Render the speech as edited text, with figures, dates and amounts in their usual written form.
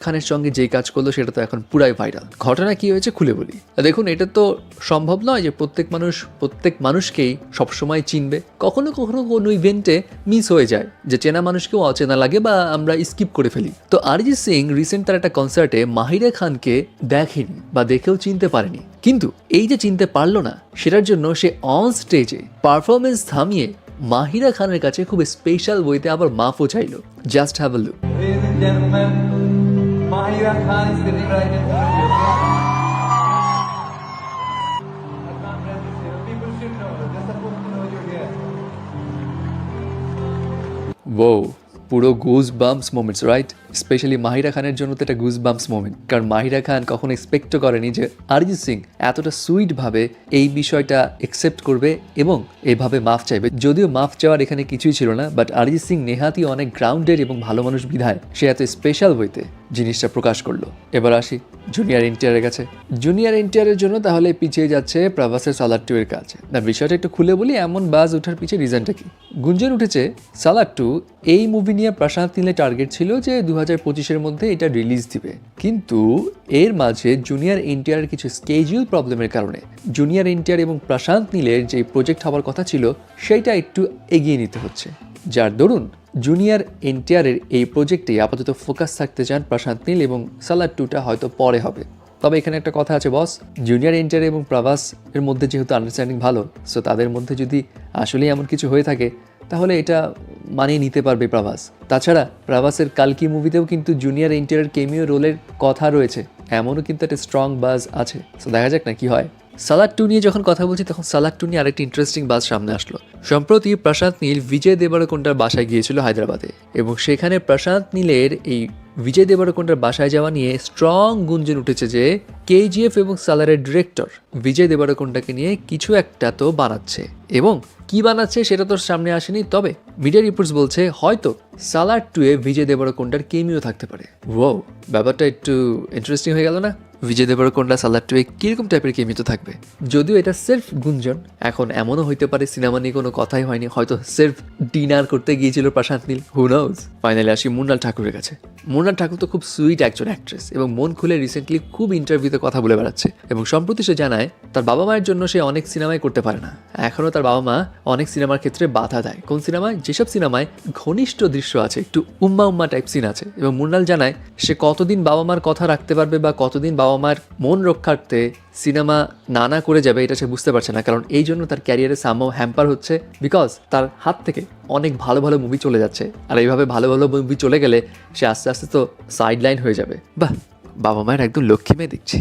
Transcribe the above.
খানের সঙ্গে যেই কাজ করলো সেটা তো এখন পুরাই ভাইরাল। ঘটনা কি হয়েছে খুলে বলি। দেখুন, এটা তো সম্ভব নয় যে প্রত্যেক মানুষকেই সবসময় চিনবে। কখনো কখনো কোনো ইভেন্টে মিস হয়ে যায় যে চেনা মানুষকেও অচেনা লাগে বা আমরা স্কিপ করে ফেলি। তো অরিজিৎ সিং রিসেন্ট তার একটা কনসার্টে মাহিরা খানকে দেখেনি বা দেখেও চিনতে পারেনি, কিন্তু এই যে চিনতে পারলো না সেটার জন্য সে অন স্টেজে পারফরমেন্স থামিয়ে মাহিরা খানের কাছে খুব স্পেশাল ওয়েতে আবার মাফও চাইলো। Just have a look. Ladies and gentlemen, Mahira Khan is sitting right in front of you. I can't resist you. People should know. They're supposed to know you're here. Whoa, পুরো goose bumps moments, right? Specially Mahira খানের জন্য তো এটা Goodge bumps moment, কারণ মাহিরা খান কখনো এক্সপেক্টও করেনি যে অরিজিৎ সিং এতটা সুইটভাবে এই বিষয়টা অ্যাকসেপ্ট করবে এবং এভাবে মাফ চাইবে। যদিও মাফ চাওয়ার এখানে কিছুই ছিল না, বাট অরিজিৎ সিং নেহাতি অনেক গ্রাউন্ডেড এবং ভালো মানুষ বিধায় সে এত স্পেশাল ওয়েতে জিনিসটা প্রকাশ করলো। এবার আসি জুনিয়র এনটিআরের কাছে। জুনিয়র এনটিআরের জন্য তাহলে পিছিয়ে যাচ্ছে প্রভাসের সালার 2 এর কাজ। না, বিষয়টা একটু খুলে বলি, এমন বাজ ওঠার পিছিয়ে রিজনটা কি? গুঞ্জন উঠেছে সালার 2 এই মুভি নিয়ে প্রশান্ত নীলের টার্গেট ছিল যে 2025-এর মধ্যে এটা রিলিজ দিবে, কিন্তু এর মাঝে জুনিয়র এনটিআরের কিছু স্কেডিউল প্রবলেমের কারণে জুনিয়র এনটিআর এবং প্রশান্ত নীলের যে প্রজেক্ট হওয়ার কথা ছিল সেইটা একটু এগিয়ে নিতে হচ্ছে, যার দরুন জুনিয়র এনটিআরের এই প্রজেক্টে আপাতত ফোকাস থাকতে চান প্রশান্ত নীল এবং সালার 2টা হয়তো পরে হবে। তবে এখানে একটা কথা আছে বস, জুনিয়র এনটিআর এবং প্রভাস এর মধ্যে যেহেতু আন্ডারস্ট্যান্ডিং ভালো, সো তাদের মধ্যে যদি আসলেই এমন কিছু হয়ে থাকে তাহলে এটা মানিয়ে নিতে পারবে প্রভাস। তাছাড়া প্রভাসের কালকি মুভিতেও কিন্তু জুনিয়র এনটিআরের কেমিও রোলের কথা রয়েছে, এমনও কিন্তু একটা স্ট্রং বাজ আছে। সো দেখা যাক না কি হয়। সালার 2 নিয়ে যখন কথা বলছি তখন সালার 2 নিয়ে আরেকটি ইন্টারেস্টিং বাজ সামনে আসলো। সম্প্রতি প্রশান্ত নীল বিজয় দেবরকোন্ডার বাসায় গিয়েছিল হায়দ্রাবাদে, এবং সেখানে প্রশান্ত নীলের এই বিজয় দেবরকোন্ডার বাসায় যাওয়া নিয়ে স্ট্রং গুঞ্জন উঠেছে যে কেজিএফ এবং সালারের ডিরেক্টর বিজয় দেবরকোন্ডাকে নিয়ে কিছু একটা তো বানাচ্ছে, এবং কি বানাচ্ছে সেটা তো সামনে আসেনি। তবে মিডিয়া রিপোর্টস বলছে হয়তো সালার 2-এ বিজয় দেবরকোন্ডার কেমিও থাকতে পারে। ও, ব্যাপারটা একটু ইন্টারেস্টিং হয়ে গেল না? বিজয় দেবরকোন্ডা সালার 2-এ কিরকম টাইপের কেমিও তো থাকবে। যদিও এটা সেলফ গুঞ্জন, এখন এমনও হইতে পারে সিনেমা নিয়ে কোনো কথাই হয়নি, হয়তো সেলফ ডিনার করতে গিয়েছিল প্রশান্ত নীল, হু নোজ। ফাইনালি আসি মুন্নাল ঠাকুরের কাছে। মুন্নাল ঠাকুর তো খুব সুইট একজন অ্যাক্ট্রেস এবং মন খুলে রিসেন্টলি খুব ইন্টারভিউতে কথা বলে বেড়াচ্ছে, এবং সম্প্রতি সে জানায় তার বাবা মায়ের জন্য সে অনেক সিনেমায় করতে পারে না। এখনও তার বাবা মা অনেক সিনেমার ক্ষেত্রে বাধা দেয়। কোন সিনেমায়? যেসব সিনেমায় ঘনিষ্ঠ দৃশ্য আছে, একটু উম্মা টাইপ সিন আছে। এবং মুন্নাল জানায় সে কতদিন বাবা মার কথা রাখতে পারবে বা কতদিন বাবা মার মন রক্ষার্থে সিনেমা না করে যাবে এটা সে বুঝতে পারছে না, কারণ এই জন্য তার ক্যারিয়ারে সামহাও হ্যাম্পার হচ্ছে, বিকজ তার হাত থেকে অনেক ভালো ভালো মুভি চলে যাচ্ছে। আর এইভাবে ভালো ভালো মুভি চলে গেলে সে আস্তে আস্তে তো সাইড লাইন হয়ে যাবে। বাহ, বাবা মায়ের একদম লক্ষ্মী মেয়ে দেখছি।